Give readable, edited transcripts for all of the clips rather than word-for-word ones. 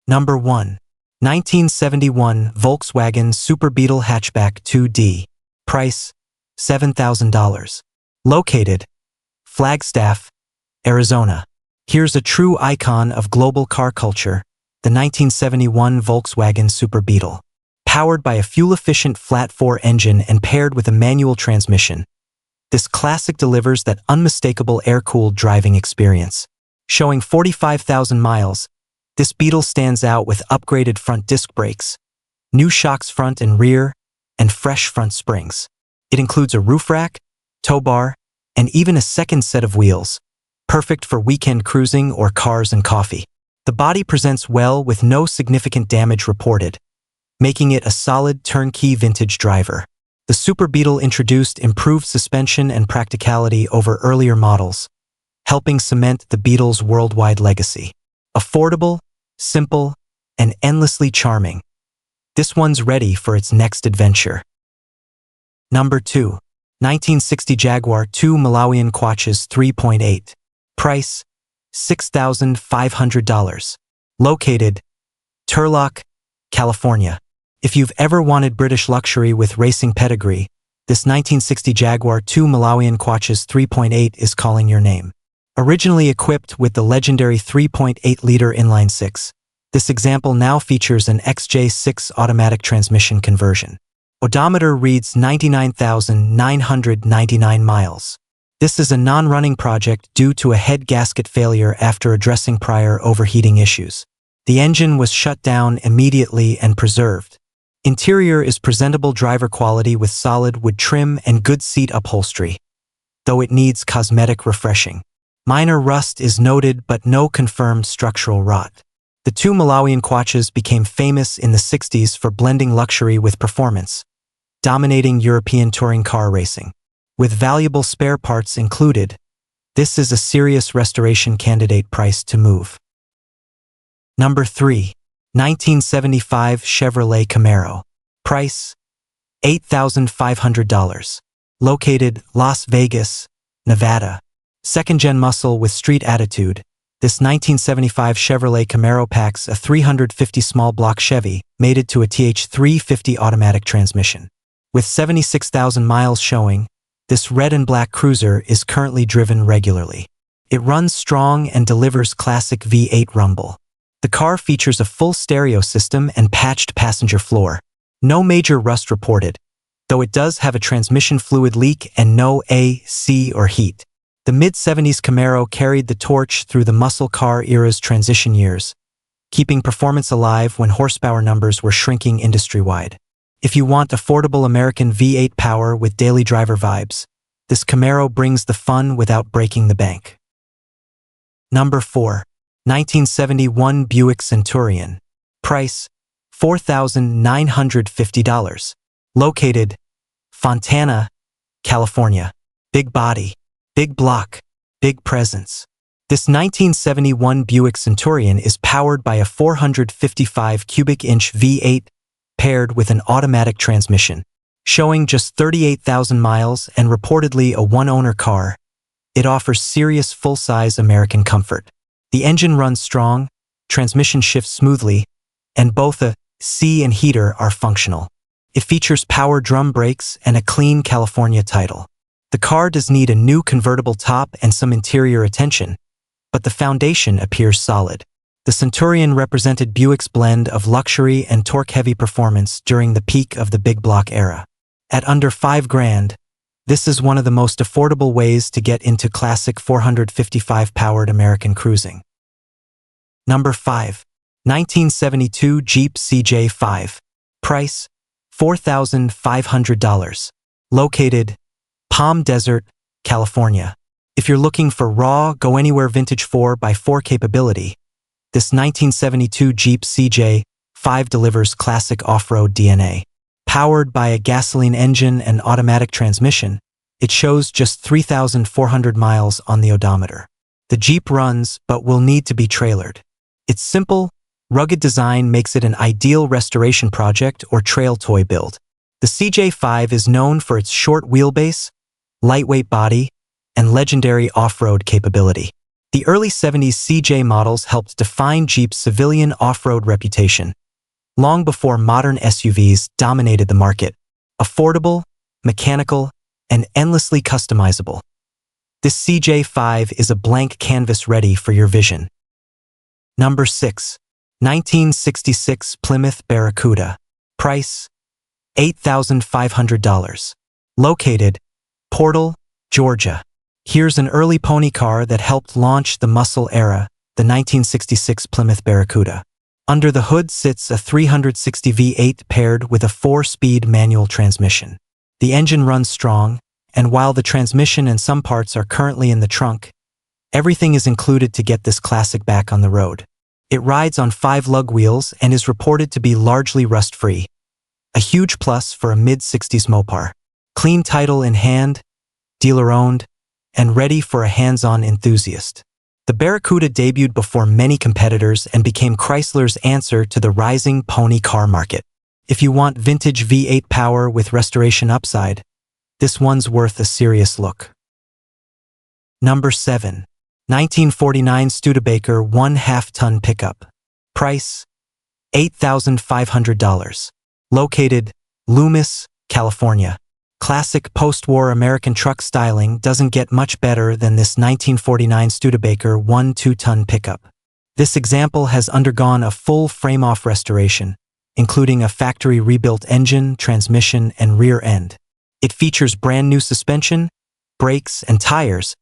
Number 1. 1971 Volkswagen Super Beetle Hatchback 2D. Price, $7,000. Located, Flagstaff, Arizona. Here's a true icon of global car culture, the 1971 Volkswagen Super Beetle. Powered by a fuel-efficient flat-4 engine and paired with a manual transmission, this classic delivers that unmistakable air-cooled driving experience. Showing 45,000 miles, this Beetle stands out with upgraded front disc brakes, new shocks front and rear, and fresh front springs. It includes a roof rack, tow bar, and even a second set of wheels, perfect for weekend cruising or cars and coffee. The body presents well with no significant damage reported, making it a solid turnkey vintage driver. The Super Beetle introduced improved suspension and practicality over earlier models, helping cement the Beetle's worldwide legacy. Affordable, simple, and endlessly charming, this one's ready for its next adventure. Number 2. 1960 Jaguar II Malawian Quatches 3.8. Price, $6,500. Located, Turlock, California. If you've ever wanted British luxury with racing pedigree, this 1960 Jaguar II Malawian Quatches 3.8 is calling your name. Originally equipped with the legendary 3.8-liter inline-six, this example now features an XJ6 automatic transmission conversion. Odometer reads 99,999 miles. This is a non-running project due to a head gasket failure after addressing prior overheating issues. The engine was shut down immediately and preserved. Interior is presentable driver quality with solid wood trim and good seat upholstery, though it needs cosmetic refreshing. Minor rust is noted but no confirmed structural rot. The two Malawian Quatches became famous in the 60s for blending luxury with performance, dominating European touring car racing. With valuable spare parts included, this is a serious restoration candidate priced to move. Number 3. 1975 Chevrolet Camaro. Price, $8,500. Located, Las Vegas, Nevada. Second-gen muscle with street attitude, this 1975 Chevrolet Camaro packs a 350 small block Chevy mated to a TH350 automatic transmission. With 76,000 miles showing, this red and black cruiser is currently driven regularly. It runs strong and delivers classic V8 rumble. The car features a full stereo system and patched passenger floor. No major rust reported, though it does have a transmission fluid leak and no AC or heat. The mid-70s Camaro carried the torch through the muscle car era's transition years, keeping performance alive when horsepower numbers were shrinking industry-wide. If you want affordable American V8 power with daily driver vibes, this Camaro brings the fun without breaking the bank. Number 4. 1971 Buick Centurion. Price, $4,950. Located, Fontana, California. Big body, big block, big presence. This 1971 Buick Centurion is powered by a 455 cubic inch V8 paired with an automatic transmission. Showing just 38,000 miles and reportedly a one-owner car, it offers serious full-size American comfort. The engine runs strong, transmission shifts smoothly, and both a C and heater are functional. It features power drum brakes and a clean California title. The car does need a new convertible top and some interior attention, but the foundation appears solid. The Centurion represented Buick's blend of luxury and torque-heavy performance during the peak of the big block era. At under $5,000, this is one of the most affordable ways to get into classic 455-powered American cruising. Number 5. 1972 Jeep CJ5. Price, $4,500. Located, Palm Desert, California. If you're looking for raw, go-anywhere vintage 4x4 capability, this 1972 Jeep CJ5 delivers classic off-road DNA. Powered by a gasoline engine and automatic transmission, it shows just 3,400 miles on the odometer. The Jeep runs, but will need to be trailered. Its simple, rugged design makes it an ideal restoration project or trail toy build. The CJ5 is known for its short wheelbase, lightweight body, and legendary off-road capability. The early 70s CJ models helped define Jeep's civilian off-road reputation, long before modern SUVs dominated the market. Affordable, mechanical, and endlessly customizable. This CJ5 is a blank canvas ready for your vision. Number 6. 1966 Plymouth Barracuda. Price, $8,500. Located, Portal, Georgia. Here's an early pony car that helped launch the muscle era, the 1966 Plymouth Barracuda. Under the hood sits a 360 V8 paired with a 4-speed manual transmission. The engine runs strong, and while the transmission and some parts are currently in the trunk, everything is included to get this classic back on the road. It rides on 5 lug wheels and is reported to be largely rust-free, a huge plus for a mid-60s Mopar. Clean title in hand, dealer-owned, and ready for a hands-on enthusiast. The Barracuda debuted before many competitors and became Chrysler's answer to the rising pony car market. If you want vintage V8 power with restoration upside, this one's worth a serious look. Number 7. 1949 Studebaker 1/2-ton pickup. Price, $8,500. Located, Loomis, California. Classic post-war American truck styling doesn't get much better than this 1949 Studebaker 1/2-ton pickup. This example has undergone a full frame-off restoration, including a factory rebuilt engine, transmission, and rear end. It features brand new suspension, brakes, and tires,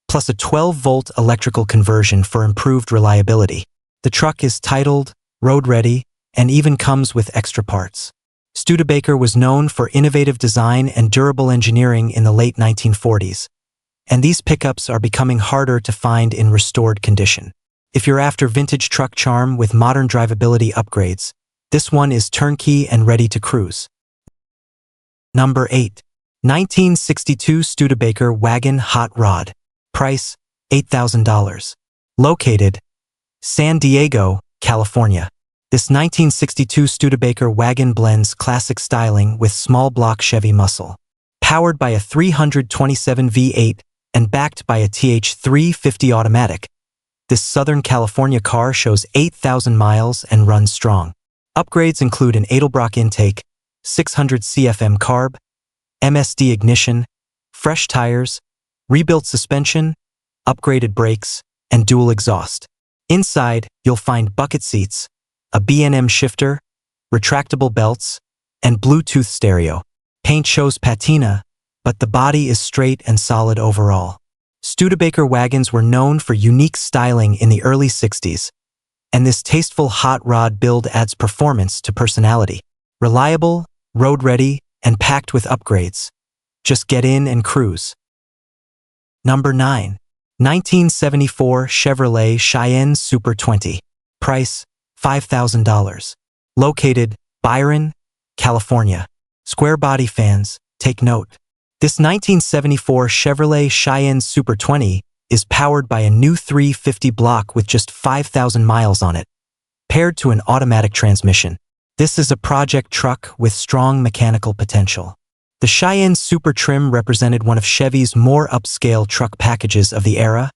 plus a 12-volt electrical conversion for improved reliability. The truck is titled, road-ready, and even comes with extra parts. Studebaker was known for innovative design and durable engineering in the late 1940s, and these pickups are becoming harder to find in restored condition. If you're after vintage truck charm with modern drivability upgrades, this one is turnkey and ready to cruise. Number 8. 1962 Studebaker Wagon Hot Rod. Price, $8,000. Located, San Diego, California. This 1962 Studebaker wagon blends classic styling with small block Chevy muscle. Powered by a 327 V8 and backed by a TH350 automatic, this Southern California car shows 8,000 miles and runs strong. Upgrades include an Edelbrock intake, 600 CFM carb, MSD ignition, fresh tires, rebuilt suspension, upgraded brakes, and dual exhaust. Inside, you'll find bucket seats, a B&M shifter, retractable belts, and Bluetooth stereo. Paint shows patina, but the body is straight and solid overall. Studebaker wagons were known for unique styling in the early 60s, and this tasteful hot rod build adds performance to personality. Reliable, road-ready, and packed with upgrades. Just get in and cruise. Number 9. 1974 Chevrolet Cheyenne Super 20. Price, $5,000. Located, Byron, California. Square body fans, take note. This 1974 Chevrolet Cheyenne Super 20 is powered by a new 350 block with just 5,000 miles on it, paired to an automatic transmission. This is a project truck with strong mechanical potential. The Cheyenne Super trim represented one of Chevy's more upscale truck packages of the era,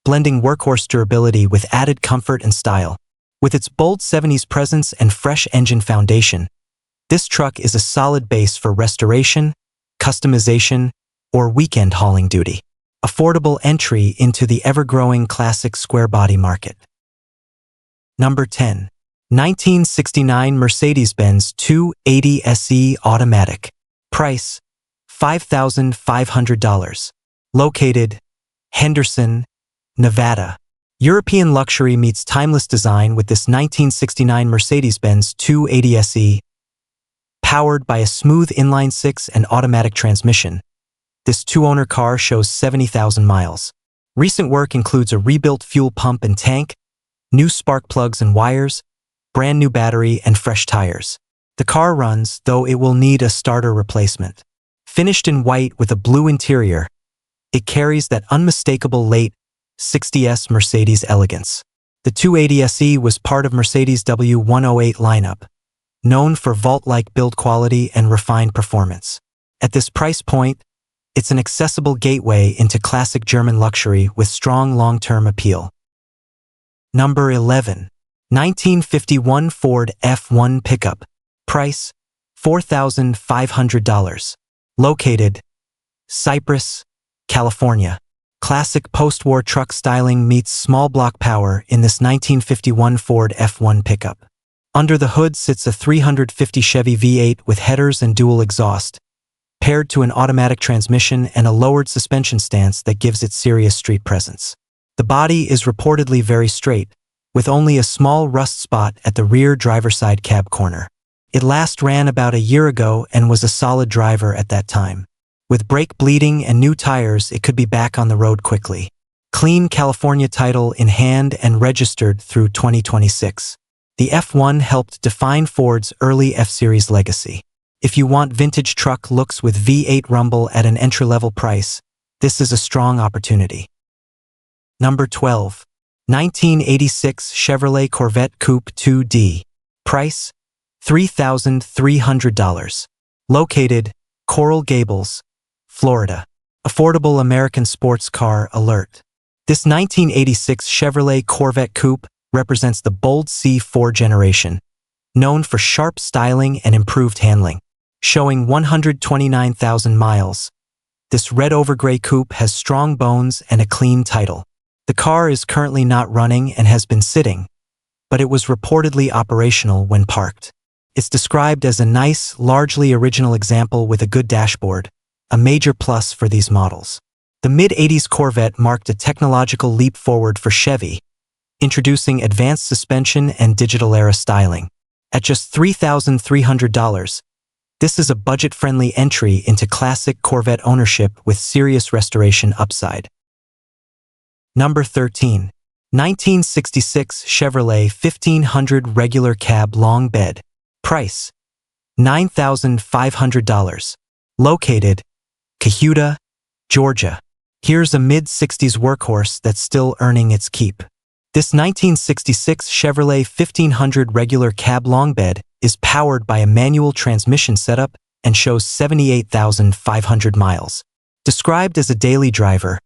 blending workhorse durability with added comfort and style. With its bold 70s presence and fresh engine foundation, this truck is a solid base for restoration, customization, or weekend hauling duty. Affordable entry into the ever-growing classic square body market. Number 10. 1969 Mercedes-Benz 280 SE Automatic. Price, $5,500. Located, Henderson, Nevada. European luxury meets timeless design with this 1969 Mercedes-Benz 280 SE. Powered by a smooth inline-six and automatic transmission, this two-owner car shows 70,000 miles. Recent work includes a rebuilt fuel pump and tank, new spark plugs and wires, brand new battery, and fresh tires. The car runs, though it will need a starter replacement. Finished in white with a blue interior, it carries that unmistakable late 60s Mercedes elegance. The 280 SE was part of Mercedes' W108 lineup, known for vault-like build quality and refined performance. At this price point, It's an accessible gateway into classic German luxury with strong long-term appeal. Number 11. 1951 Ford F1 Pickup. Price, $4,500. Located, Cypress, California. Classic post-war truck styling meets small block power in this 1951 Ford F1 pickup. Under the hood sits a 350 Chevy V8 with headers and dual exhaust, paired to an automatic transmission and a lowered suspension stance that gives it serious street presence. The body is reportedly very straight, with only a small rust spot at the rear driver's side cab corner. It last ran about a year ago and was a solid driver at that time. With brake bleeding and new tires, it could be back on the road quickly. Clean California title in hand and registered through 2026. The F1 helped define Ford's early F-Series legacy. If you want vintage truck looks with V8 rumble at an entry-level price, this is a strong opportunity. Number 12. 1986 Chevrolet Corvette Coupe 2D. Price, $3,300. Located, Coral Gables, Florida. Affordable American sports car alert. This 1986 Chevrolet Corvette Coupe represents the bold C4 generation, known for sharp styling and improved handling. Showing 129,000 miles, this red over gray coupe has strong bones and a clean title. The car is currently not running and has been sitting, but it was reportedly operational when parked. It's described as a nice, largely original example with a good dashboard, a major plus for these models. The mid-80s Corvette marked a technological leap forward for Chevy, introducing advanced suspension and digital-era styling. At just $3,300, this is a budget-friendly entry into classic Corvette ownership with serious restoration upside. Number 13. 1966 Chevrolet 1500 Regular Cab Long Bed. Price, $9,500. Located, Cayuga, Georgia. Here's a mid-60s workhorse that's still earning its keep. This 1966 Chevrolet 1500 Regular Cab Long Bed is powered by a manual transmission setup and shows 78,500 miles. Described as a daily driver,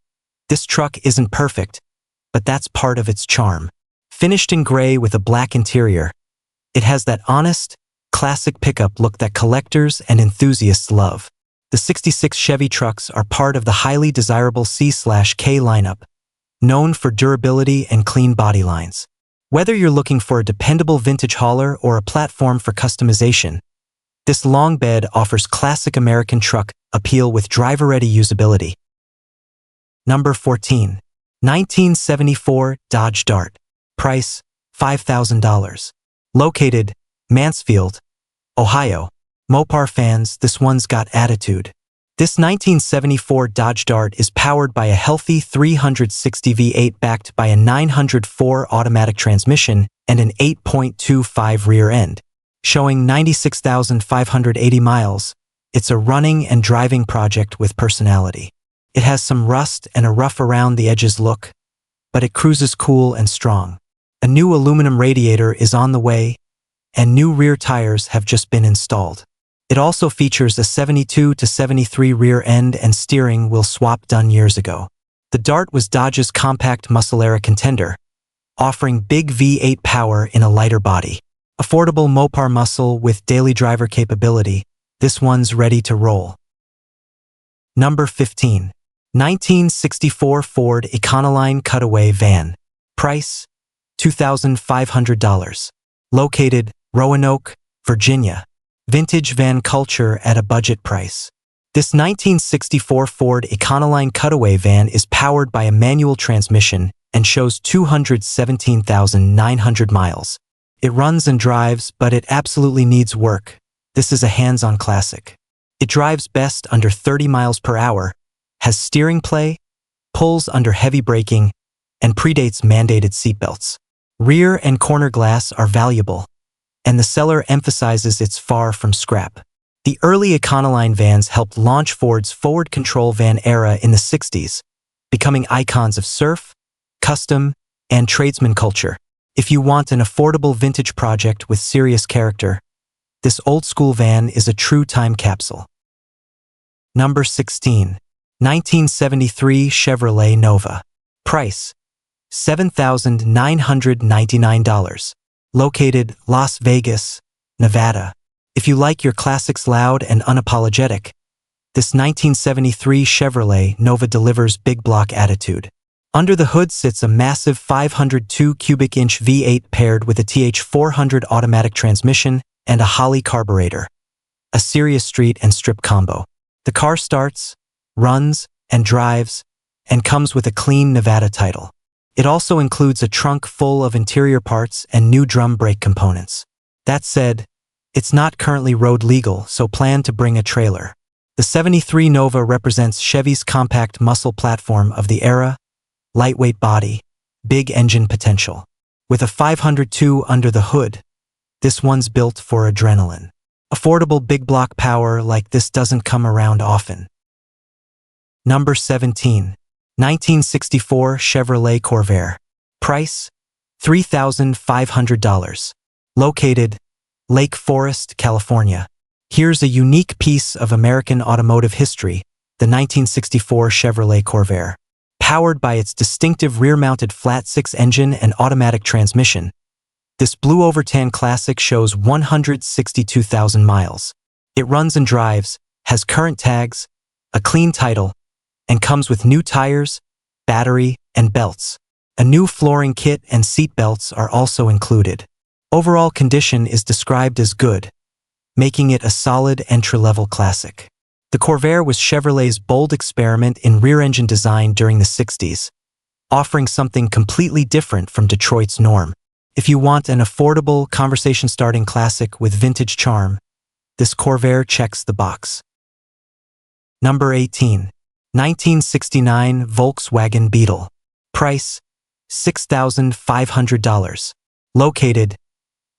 this truck isn't perfect, but that's part of its charm. Finished in gray with a black interior, it has that honest, classic pickup look that collectors and enthusiasts love. The 66 Chevy trucks are part of the highly desirable C/K lineup, known for durability and clean body lines. Whether you're looking for a dependable vintage hauler or a platform for customization, this long bed offers classic American truck appeal with driver-ready usability. Number 14. 1974 Dodge Dart. Price, $5,000. Located, Mansfield, Ohio. Mopar fans, this one's got attitude. This 1974 Dodge Dart is powered by a healthy 360 V8 backed by a 904 automatic transmission and an 8.25 rear end. Showing 96,580 miles, it's a running and driving project with personality. It has some rust and a rough around the edges look, but it cruises cool and strong. A new aluminum radiator is on the way, and new rear tires have just been installed. It also features a 72 to 73 rear end and steering wheel swap done years ago. The Dart was Dodge's compact muscle-era contender, offering big V8 power in a lighter body. Affordable Mopar muscle with daily driver capability, this one's ready to roll. Number 15. 1964 Ford Econoline Cutaway Van. Price, $2,500. Located, Roanoke, Virginia. Vintage van culture at a budget price. This 1964 Ford Econoline Cutaway van is powered by a manual transmission and shows 217,900 miles. It runs and drives, but it absolutely needs work. This is a hands-on classic. It drives best under 30 miles per hour, has steering play, pulls under heavy braking, and predates mandated seatbelts. Rear and corner glass are valuable, and the seller emphasizes it's far from scrap. The early Econoline vans helped launch Ford's forward control van era in the 60s, becoming icons of surf, custom, and tradesman culture. If you want an affordable vintage project with serious character, this old-school van is a true time capsule. Number 16. 1973 Chevrolet Nova. Price, $7,999. Located Las Vegas, Nevada. If you like your classics loud and unapologetic, this 1973 Chevrolet Nova delivers big block attitude. Under the hood sits a massive 502 cubic inch V8 paired with a TH400 automatic transmission and a Holley carburetor. A serious street and strip combo. The car starts, runs, and drives, and comes with a clean Nevada title. It also includes a trunk full of interior parts and new drum brake components. That said, it's not currently road legal, so plan to bring a trailer. The 73 Nova represents Chevy's compact muscle platform of the era, lightweight body, big engine potential. With a 502 under the hood, this one's built for adrenaline. Affordable big block power like this doesn't come around often. Number 17. 1964 Chevrolet Corvair. Price, $3,500. Located, Lake Forest, California. Here's a unique piece of American automotive history, the 1964 Chevrolet Corvair. Powered by its distinctive rear-mounted flat-six engine and automatic transmission, this blue overtan classic shows 162,000 miles. It runs and drives, has current tags, a clean title, and comes with new tires, battery, and belts. A new flooring kit and seat belts are also included. Overall condition is described as good, making it a solid entry-level classic. The Corvair was Chevrolet's bold experiment in rear-engine design during the 60s, offering something completely different from Detroit's norm. If you want an affordable, conversation-starting classic with vintage charm, this Corvair checks the box. Number 18. 1969 Volkswagen Beetle. Price, $6,500. Located,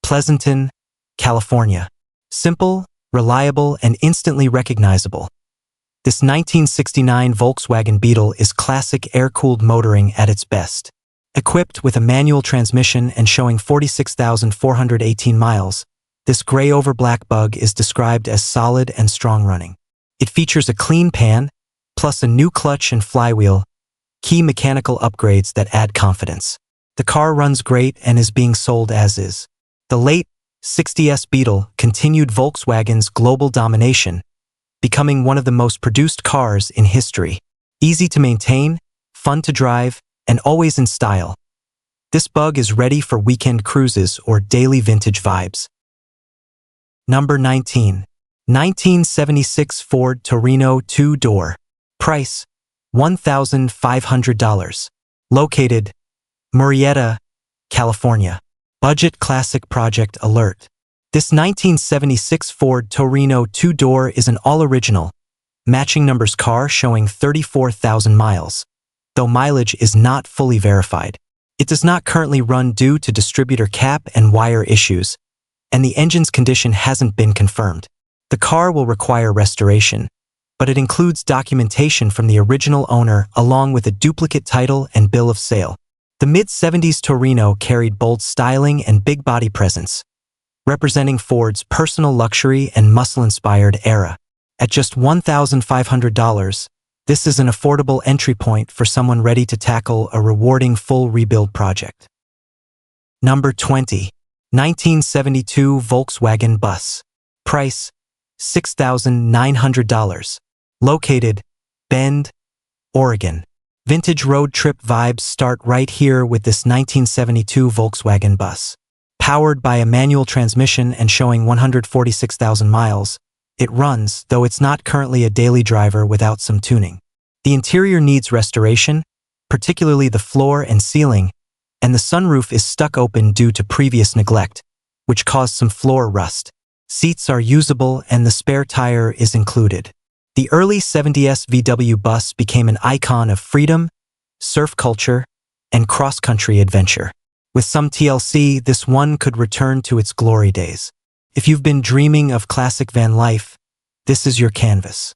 Pleasanton, California. Simple, reliable, and instantly recognizable. This 1969 Volkswagen Beetle is classic air-cooled motoring at its best. Equipped with a manual transmission and showing 46,418 miles, this gray-over-black bug is described as solid and strong-running. It features a clean pan, plus a new clutch and flywheel, key mechanical upgrades that add confidence. The car runs great and is being sold as is. The late 60s Beetle continued Volkswagen's global domination, becoming one of the most produced cars in history. Easy to maintain, fun to drive, and always in style. This bug is ready for weekend cruises or daily vintage vibes. Number 19. 1976 Ford Torino 2-door. Price, $1,500. Located, Murrieta, California. Budget classic project alert. This 1976 Ford Torino 2-door is an all-original, matching numbers car showing 34,000 miles, though mileage is not fully verified. It does not currently run due to distributor cap and wire issues, and the engine's condition hasn't been confirmed. The car will require restoration, but it includes documentation from the original owner along with a duplicate title and bill of sale. The mid-70s Torino carried bold styling and big body presence, representing Ford's personal luxury and muscle-inspired era. At just $1,500, this is an affordable entry point for someone ready to tackle a rewarding full rebuild project. Number 20. 1972 Volkswagen Bus. Price, $6,900. Located, Bend, Oregon. Vintage road trip vibes start right here with this 1972 Volkswagen Bus. Powered by a manual transmission and showing 146,000 miles, it runs, though it's not currently a daily driver without some tuning. The interior needs restoration, particularly the floor and ceiling, and the sunroof is stuck open due to previous neglect, which caused some floor rust. Seats are usable and the spare tire is included. The early 70s VW bus became an icon of freedom, surf culture, and cross-country adventure. With some TLC, this one could return to its glory days. If you've been dreaming of classic van life, this is your canvas.